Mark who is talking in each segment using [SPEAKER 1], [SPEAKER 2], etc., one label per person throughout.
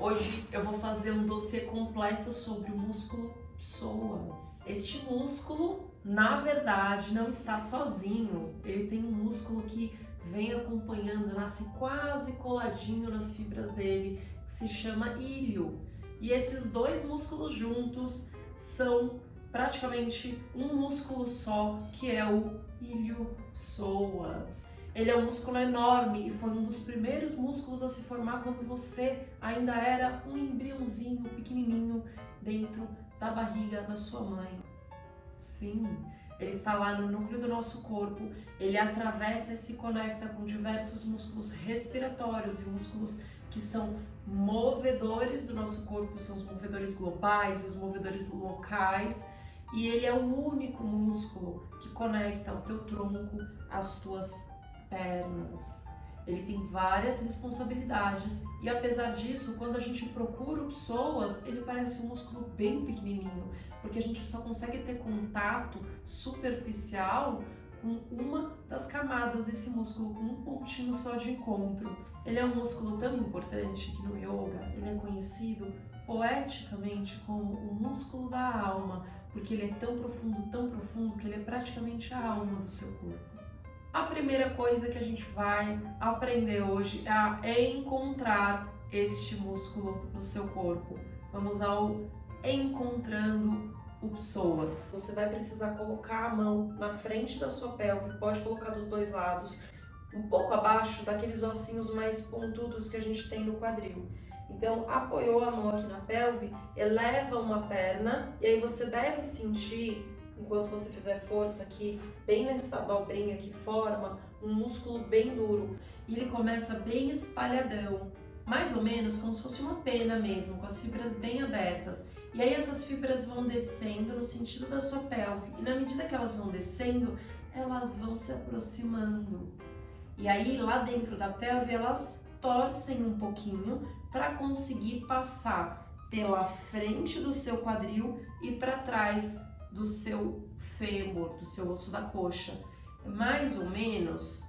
[SPEAKER 1] Hoje eu vou fazer um dossiê completo sobre o músculo psoas. Este músculo, na verdade, não está sozinho. Ele tem um músculo que vem acompanhando, nasce quase coladinho nas fibras dele, que se chama ilho. E esses dois músculos juntos são praticamente um músculo só, que é o ilho psoas. Ele é um músculo enorme e foi um dos primeiros músculos a se formar quando você ainda era um embriãozinho pequenininho dentro da barriga da sua mãe. Sim, ele está lá no núcleo do nosso corpo, ele atravessa e se conecta com diversos músculos respiratórios e músculos que são movedores do nosso corpo, são os movedores globais, os movedores locais, e ele é o único músculo que conecta o teu tronco às tuas pernas. Ele tem várias responsabilidades e apesar disso, quando a gente procura o psoas, ele parece um músculo bem pequenininho, porque a gente só consegue ter contato superficial com uma das camadas desse músculo, com um pontinho só de encontro. Ele é um músculo tão importante que no yoga ele é conhecido poeticamente como o músculo da alma, porque ele é tão profundo que ele é praticamente a alma do seu corpo. A primeira coisa que a gente vai aprender hoje é encontrar este músculo no seu corpo. Vamos ao encontrando o psoas. Você vai precisar colocar a mão na frente da sua pelve, pode colocar dos dois lados, um pouco abaixo daqueles ossinhos mais pontudos que a gente tem no quadril. Então, apoiou a mão aqui na pelve, eleva uma perna e aí você deve sentir, enquanto você fizer força aqui, bem nessa dobrinha que forma, um músculo bem duro. E ele começa bem espalhadão, mais ou menos como se fosse uma pena mesmo, com as fibras bem abertas. E aí essas fibras vão descendo no sentido da sua pelve. E na medida que elas vão descendo, elas vão se aproximando. E aí lá dentro da pelve, elas torcem um pouquinho para conseguir passar pela frente do seu quadril e para trás do seu fêmur, do seu osso da coxa. É mais ou menos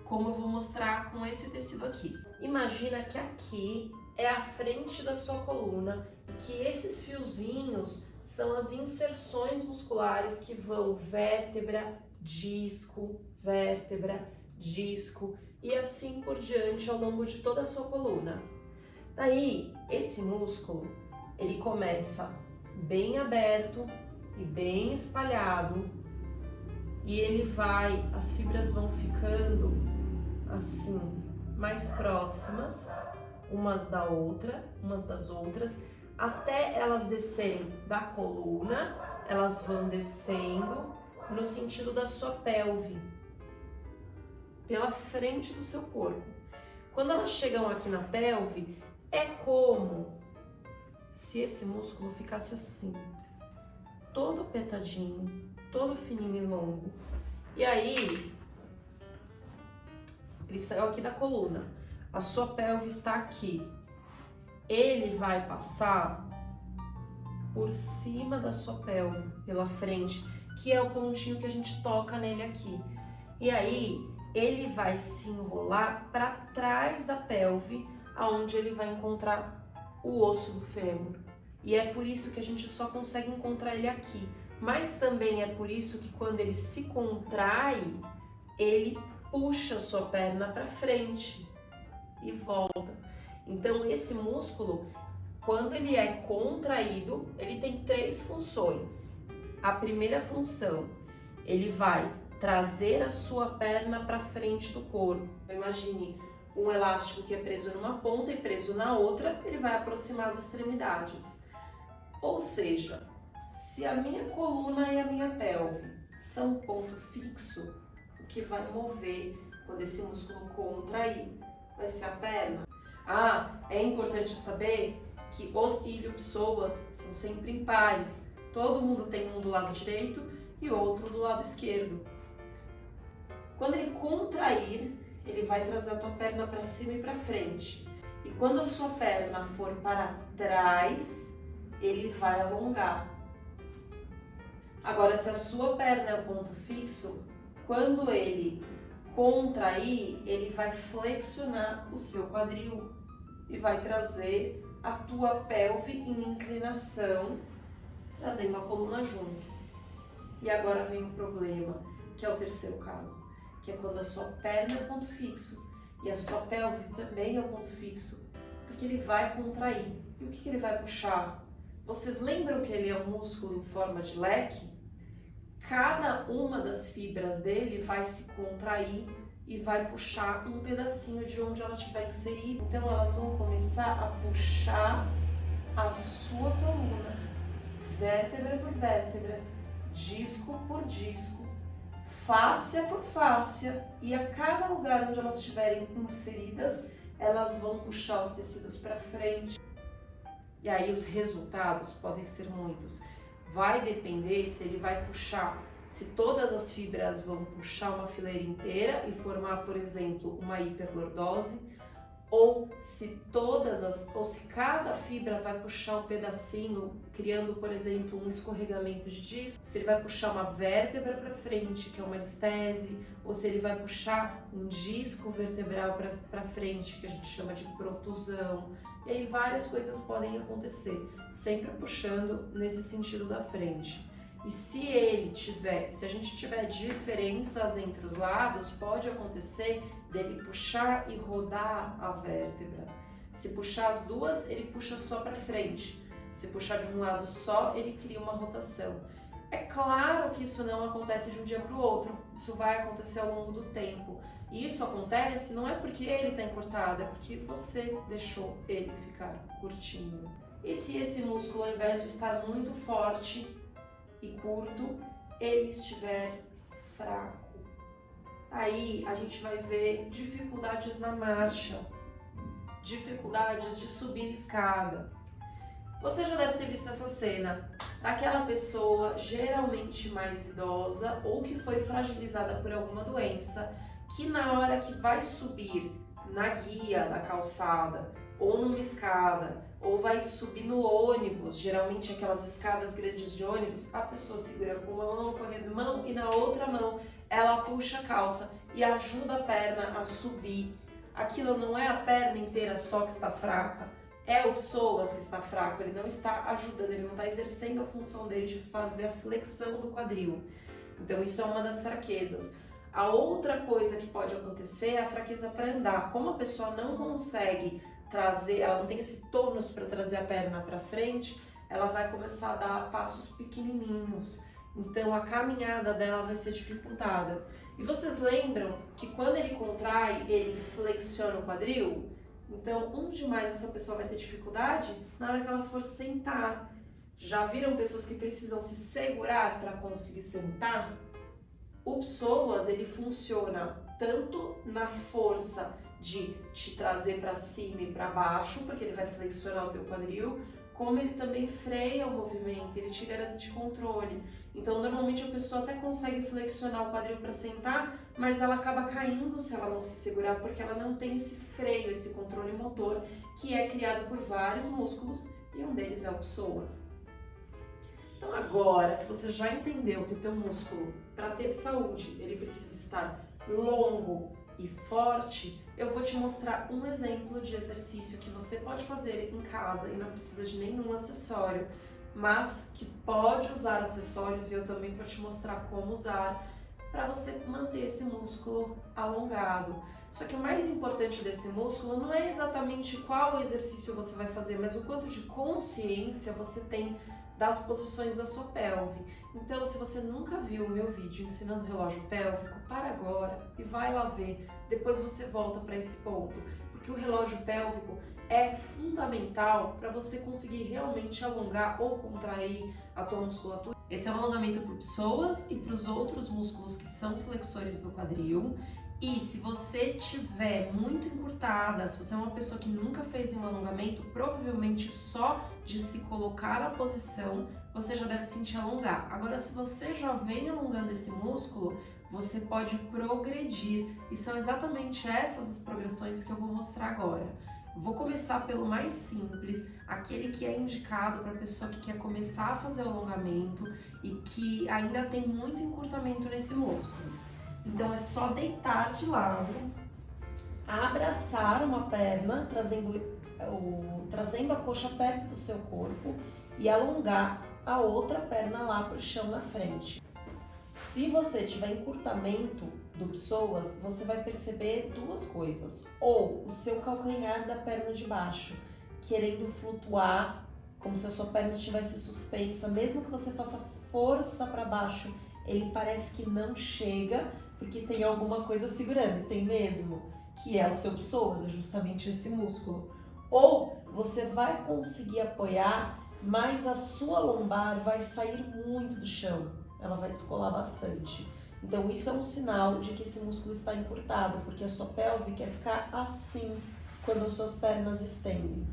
[SPEAKER 1] como eu vou mostrar com esse tecido aqui. Imagina que aqui é a frente da sua coluna e que esses fiozinhos são as inserções musculares que vão vértebra, disco e assim por diante ao longo de toda a sua coluna. Daí, esse músculo, ele começa bem aberto e bem espalhado e ele vai, as fibras vão ficando assim, mais próximas umas das outras, até elas descerem da coluna, elas vão descendo no sentido da sua pelve, pela frente do seu corpo. Quando elas chegam aqui na pelve, é como se esse músculo ficasse assim, todo apertadinho, todo fininho e longo. E aí, ele saiu aqui da coluna, a sua pelve está aqui. Ele vai passar por cima da sua pelve, pela frente, que é o pontinho que a gente toca nele aqui. E aí, ele vai se enrolar para trás da pelve, aonde ele vai encontrar o osso do fêmur. E é por isso que a gente só consegue encontrar ele aqui. Mas também é por isso que quando ele se contrai, ele puxa a sua perna para frente e volta. Então esse músculo, quando ele é contraído, ele tem três funções. A primeira função, ele vai trazer a sua perna para frente do corpo. Imagine um elástico que é preso numa ponta e preso na outra, ele vai aproximar as extremidades. Ou seja, se a minha coluna e a minha pelve são um ponto fixo, o que vai mover quando esse músculo contrair vai ser a perna. É importante saber que os ilho-psoas são sempre impares. Todo mundo tem um do lado direito e outro do lado esquerdo. Quando ele contrair, ele vai trazer a tua perna para cima e para frente. E quando a sua perna for para trás, ele vai alongar. Agora, se a sua perna é o ponto fixo, quando ele contrair, ele vai flexionar o seu quadril e vai trazer a tua pelve em inclinação, trazendo a coluna junto. E agora vem o problema, que é o terceiro caso, que é quando a sua perna é ponto fixo e a sua pelve também é ponto fixo, porque ele vai contrair. E o que ele vai puxar? Vocês lembram que ele é um músculo em forma de leque? Cada uma das fibras dele vai se contrair e vai puxar um pedacinho de onde ela estiver inserida. Então elas vão começar a puxar a sua coluna, vértebra por vértebra, disco por disco, fáscia por fáscia, e a cada lugar onde elas estiverem inseridas, elas vão puxar os tecidos para frente. E aí os resultados podem ser muitos. Vai depender se ele vai puxar, se todas as fibras vão puxar uma fileira inteira e formar, por exemplo, uma hiperlordose, ou se cada fibra vai puxar um pedacinho, criando, por exemplo, um escorregamento de disco, se ele vai puxar uma vértebra para frente, que é uma listese, ou se ele vai puxar um disco vertebral para frente, que a gente chama de protusão. E aí várias coisas podem acontecer, sempre puxando nesse sentido da frente. E se a gente tiver diferenças entre os lados, pode acontecer dele puxar e rodar a vértebra. Se puxar as duas, ele puxa só para frente. Se puxar de um lado só, ele cria uma rotação. É claro que isso não acontece de um dia para o outro, isso vai acontecer ao longo do tempo. E isso acontece não é porque ele está encurtado, é porque você deixou ele ficar curtinho. E se esse músculo, ao invés de estar muito forte e curto, ele estiver fraco? Aí a gente vai ver dificuldades na marcha, dificuldades de subir escada. Você já deve ter visto essa cena daquela pessoa geralmente mais idosa ou que foi fragilizada por alguma doença, que na hora que vai subir na guia da calçada ou numa escada, ou vai subir no ônibus, geralmente aquelas escadas grandes de ônibus, a pessoa segura com uma mão, corrimão, e na outra mão ela puxa a calça e ajuda a perna a subir. Aquilo não é a perna inteira só que está fraca, é o psoas que está fraco, ele não está ajudando, ele não está exercendo a função dele de fazer a flexão do quadril. Então isso é uma das fraquezas. A outra coisa que pode acontecer é a fraqueza para andar. Como a pessoa não consegue trazer, ela não tem esse tônus para trazer a perna para frente, ela vai começar a dar passos pequenininhos. Então a caminhada dela vai ser dificultada. E vocês lembram que quando ele contrai, ele flexiona o quadril? Então, onde mais essa pessoa vai ter dificuldade? Na hora que ela for sentar. Já viram pessoas que precisam se segurar para conseguir sentar? O psoas, ele funciona tanto na força de te trazer para cima e para baixo, porque ele vai flexionar o teu quadril, como ele também freia o movimento, ele te garante controle. Então, normalmente a pessoa até consegue flexionar o quadril para sentar, mas ela acaba caindo se ela não se segurar, porque ela não tem esse freio, esse controle motor, que é criado por vários músculos, e um deles é o psoas. Então, agora que você já entendeu que o teu músculo, para ter saúde, ele precisa estar longo e forte, eu vou te mostrar um exemplo de exercício que você pode fazer em casa e não precisa de nenhum acessório, mas que pode usar acessórios, e eu também vou te mostrar como usar para você manter esse músculo alongado. Só que o mais importante desse músculo não é exatamente qual exercício você vai fazer, mas o quanto de consciência você tem das posições da sua pelve. Então, se você nunca viu o meu vídeo ensinando relógio pélvico, para agora e vai lá ver. Depois você volta para esse ponto, porque o relógio pélvico é fundamental para você conseguir realmente alongar ou contrair a tua musculatura. Esse é um alongamento para o psoas e para os outros músculos que são flexores do quadril. E se você tiver muito encurtada, se você é uma pessoa que nunca fez nenhum alongamento, provavelmente só de se colocar na posição, você já deve sentir alongar. Agora, se você já vem alongando esse músculo, você pode progredir. E são exatamente essas as progressões que eu vou mostrar agora. Vou começar pelo mais simples, aquele que é indicado para a pessoa que quer começar a fazer o alongamento e que ainda tem muito encurtamento nesse músculo. Então é só deitar de lado, abraçar uma perna, trazendo a coxa perto do seu corpo e alongar a outra perna lá para o chão na frente. Se você tiver encurtamento do psoas, você vai perceber duas coisas. Ou o seu calcanhar da perna de baixo querendo flutuar, como se a sua perna estivesse suspensa, mesmo que você faça força para baixo, ele parece que não chega, porque tem alguma coisa segurando, e tem mesmo, que é o seu psoas, é justamente esse músculo. Ou você vai conseguir apoiar, mas a sua lombar vai sair muito do chão, ela vai descolar bastante. Então isso é um sinal de que esse músculo está encurtado, porque a sua pelve quer ficar assim quando as suas pernas estendem.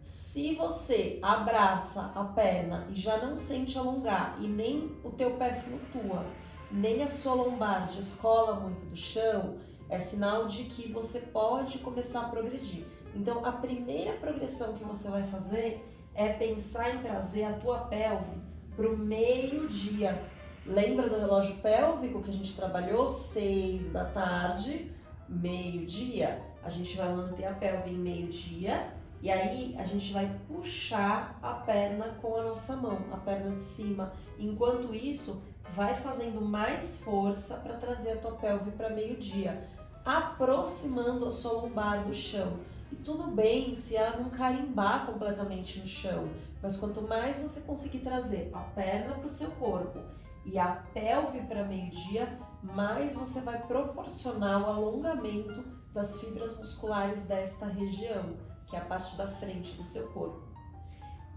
[SPEAKER 1] Se você abraça a perna e já não sente alongar e nem o teu pé flutua, nem a sua lombar descola muito do chão, é sinal de que você pode começar a progredir. Então a primeira progressão que você vai fazer é pensar em trazer a tua pelve para o meio-dia. Lembra do relógio pélvico que a gente trabalhou? 6 da tarde, meio-dia. A gente vai manter a pelve em meio-dia e aí a gente vai puxar a perna com a nossa mão, a perna de cima. Enquanto isso, vai fazendo mais força para trazer a tua pelve para meio-dia, aproximando a sua lombar do chão. E tudo bem se ela não carimbar completamente no chão, mas quanto mais você conseguir trazer a perna para o seu corpo e a pelve para meio-dia, mais você vai proporcionar o alongamento das fibras musculares desta região, que é a parte da frente do seu corpo.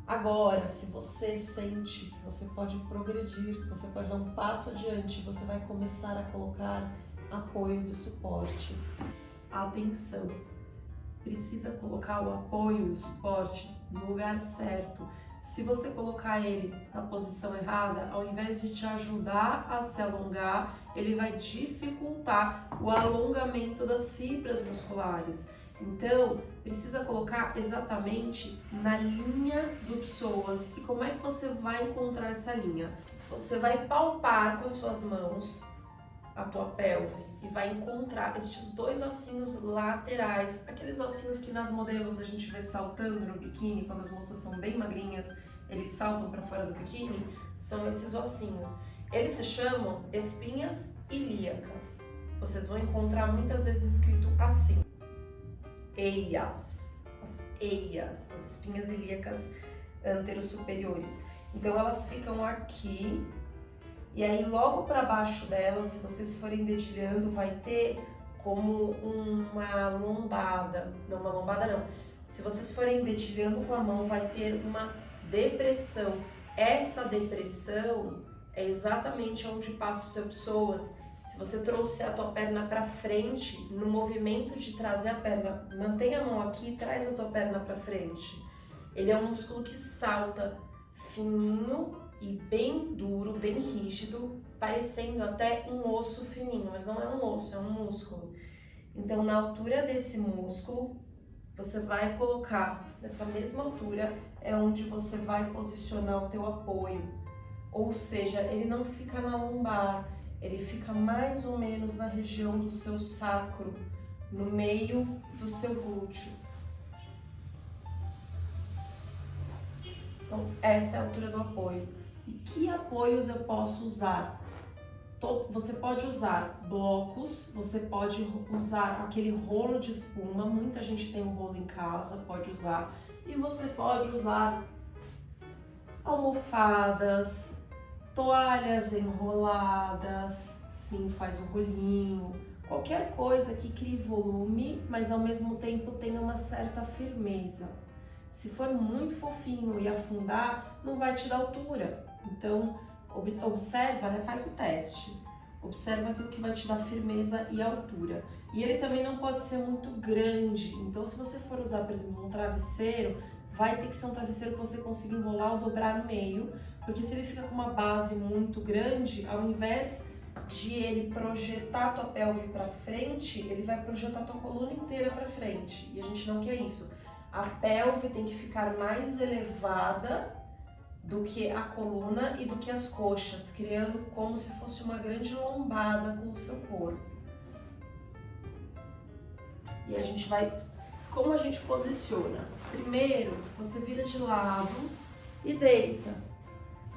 [SPEAKER 1] Agora, se você sente que você pode progredir, que você pode dar um passo adiante, você vai começar a colocar apoios e suportes. Atenção! Precisa colocar o apoio e o suporte no lugar certo. Se você colocar ele na posição errada, ao invés de te ajudar a se alongar, ele vai dificultar o alongamento das fibras musculares. Então, precisa colocar exatamente na linha do psoas. E como é que você vai encontrar essa linha? Você vai palpar com as suas mãos a tua pelve e vai encontrar estes dois ossinhos laterais, aqueles ossinhos que nas modelos a gente vê saltando no biquíni, quando as moças são bem magrinhas, eles saltam para fora do biquíni, são esses ossinhos. Eles se chamam espinhas ilíacas. Vocês vão encontrar muitas vezes escrito assim: eias, as eias, as espinhas ilíacas anterosuperiores. Então elas ficam aqui. E aí logo para baixo dela, se vocês forem dedilhando, vai ter como uma lombada. Não, uma lombada não. Se vocês forem dedilhando com a mão, vai ter uma depressão. Essa depressão é exatamente onde passa o seu psoas. Se você trouxer a tua perna para frente, no movimento de trazer a perna, mantém a mão aqui e traz a tua perna para frente. Ele é um músculo que salta fininho e bem duro, bem rígido, parecendo até um osso fininho, mas não é um osso, é um músculo. Então, na altura desse músculo, você vai colocar, nessa mesma altura, é onde você vai posicionar o teu apoio. Ou seja, ele não fica na lombar, ele fica mais ou menos na região do seu sacro, no meio do seu glúteo. Então, esta é a altura do apoio. E que apoios eu posso usar? Você pode usar blocos, você pode usar aquele rolo de espuma, muita gente tem um rolo em casa, pode usar. E você pode usar almofadas, toalhas enroladas, sim, faz um rolinho, qualquer coisa que crie volume, mas ao mesmo tempo tenha uma certa firmeza. Se for muito fofinho e afundar, não vai te dar altura. Então, observa, né? Faz o teste. Observa aquilo que vai te dar firmeza e altura. E ele também não pode ser muito grande. Então, se você for usar, por exemplo, um travesseiro, vai ter que ser um travesseiro que você consiga enrolar ou dobrar no meio. Porque se ele fica com uma base muito grande, ao invés de ele projetar a tua pelve para frente, ele vai projetar a tua coluna inteira para frente. E a gente não quer isso. A pelve tem que ficar mais elevada do que a coluna e do que as coxas, criando como se fosse uma grande lombada com o seu corpo. E a gente vai, como a gente posiciona? Primeiro, você vira de lado e deita.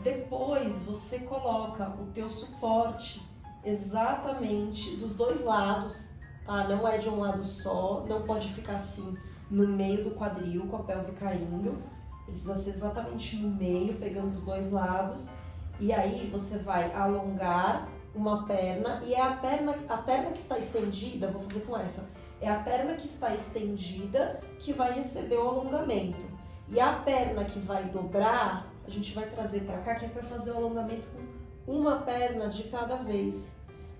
[SPEAKER 1] Depois, você coloca o teu suporte exatamente dos dois lados, tá? Não é de um lado só, não pode ficar assim no meio do quadril com a pelve caindo. Precisa ser exatamente no meio, pegando os dois lados. E aí você vai alongar uma perna e é a perna que está estendida, vou fazer com essa. É a perna que está estendida que vai receber o alongamento. E a perna que vai dobrar, a gente vai trazer para cá, que é para fazer o alongamento com uma perna de cada vez.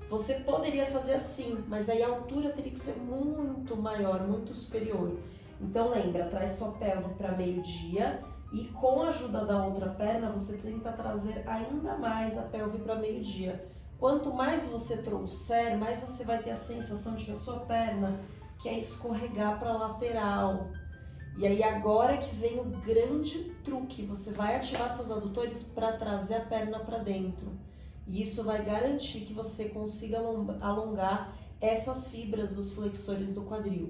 [SPEAKER 1] Você poderia fazer assim, mas aí a altura teria que ser muito maior, muito superior. Então lembra, traz tua pelve para meio-dia e com a ajuda da outra perna você tenta trazer ainda mais a pelve para meio-dia. Quanto mais você trouxer, mais você vai ter a sensação de que a sua perna quer escorregar para a lateral. E aí agora que vem o grande truque, você vai ativar seus adutores para trazer a perna para dentro. E isso vai garantir que você consiga alongar essas fibras dos flexores do quadril.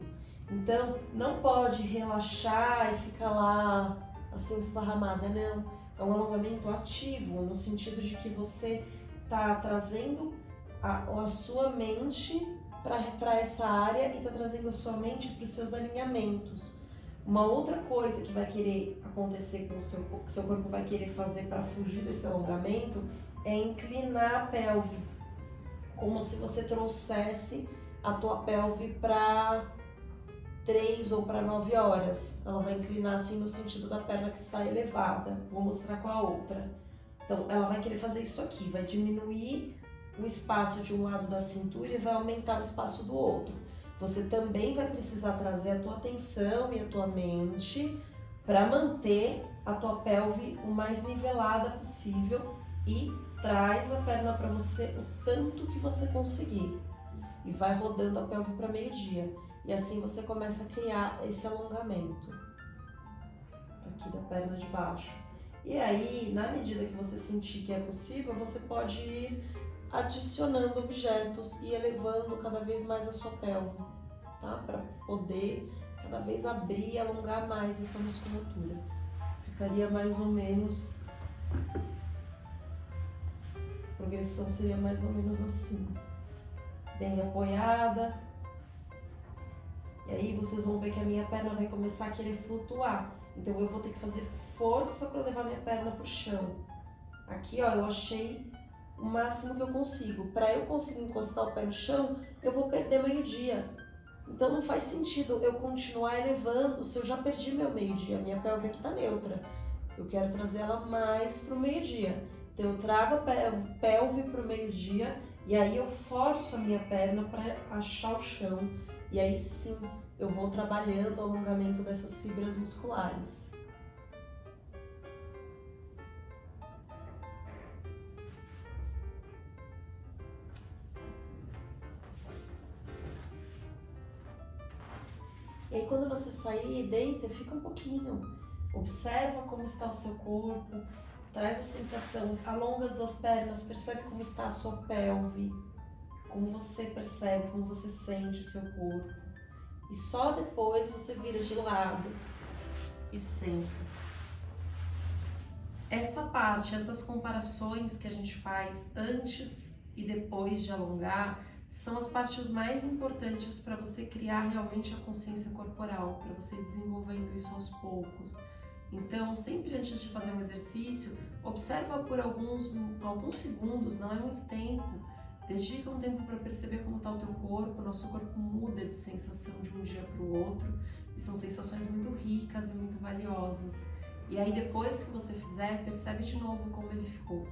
[SPEAKER 1] Então, não pode relaxar e ficar lá assim esparramada, não. É um alongamento ativo, no sentido de que você está trazendo a sua mente para essa área e está trazendo a sua mente para os seus alinhamentos. Uma outra coisa que vai querer acontecer com o seu corpo, que seu corpo vai querer fazer para fugir desse alongamento, é inclinar a pelve, como se você trouxesse a tua pelve para 3 ou para 9 horas. Ela vai inclinar assim no sentido da perna que está elevada. Vou mostrar com a outra. Então, ela vai querer fazer isso aqui, vai diminuir o espaço de um lado da cintura e vai aumentar o espaço do outro. Você também vai precisar trazer a tua atenção e a tua mente para manter a tua pelve o mais nivelada possível e traz a perna para você o tanto que você conseguir. E vai rodando a pelve para meio-dia. E assim você começa a criar esse alongamento aqui da perna de baixo. E aí, na medida que você sentir que é possível, você pode ir adicionando objetos e elevando cada vez mais a sua pelve, tá? Para poder cada vez abrir e alongar mais essa musculatura. Ficaria mais ou menos... A progressão seria mais ou menos assim. Bem apoiada. E aí vocês vão ver que a minha perna vai começar a querer flutuar. Então eu vou ter que fazer força para levar minha perna para o chão. Aqui, ó, eu achei o máximo que eu consigo. Para eu conseguir encostar o pé no chão, eu vou perder meio-dia. Então não faz sentido eu continuar elevando se eu já perdi meu meio-dia. Minha pelve aqui está neutra. Eu quero trazer ela mais para o meio-dia. Então eu trago a pelve para o meio-dia e aí eu forço a minha perna para achar o chão. E aí sim, eu vou trabalhando o alongamento dessas fibras musculares. E aí quando você sair, deita, fica um pouquinho. Observa como está o seu corpo, traz a sensação, alonga as duas pernas, percebe como está a sua pelve. Como você percebe, como você sente o seu corpo. E só depois você vira de lado e senta. Essa parte, essas comparações que a gente faz antes e depois de alongar, são as partes mais importantes para você criar realmente a consciência corporal, para você desenvolvendo isso aos poucos. Então, sempre antes de fazer um exercício, observa por alguns segundos, não é muito tempo. Dedica um tempo para perceber como está o teu corpo. O nosso corpo muda de sensação de um dia para o outro e são sensações muito ricas e muito valiosas. E aí depois que você fizer, percebe de novo como ele ficou.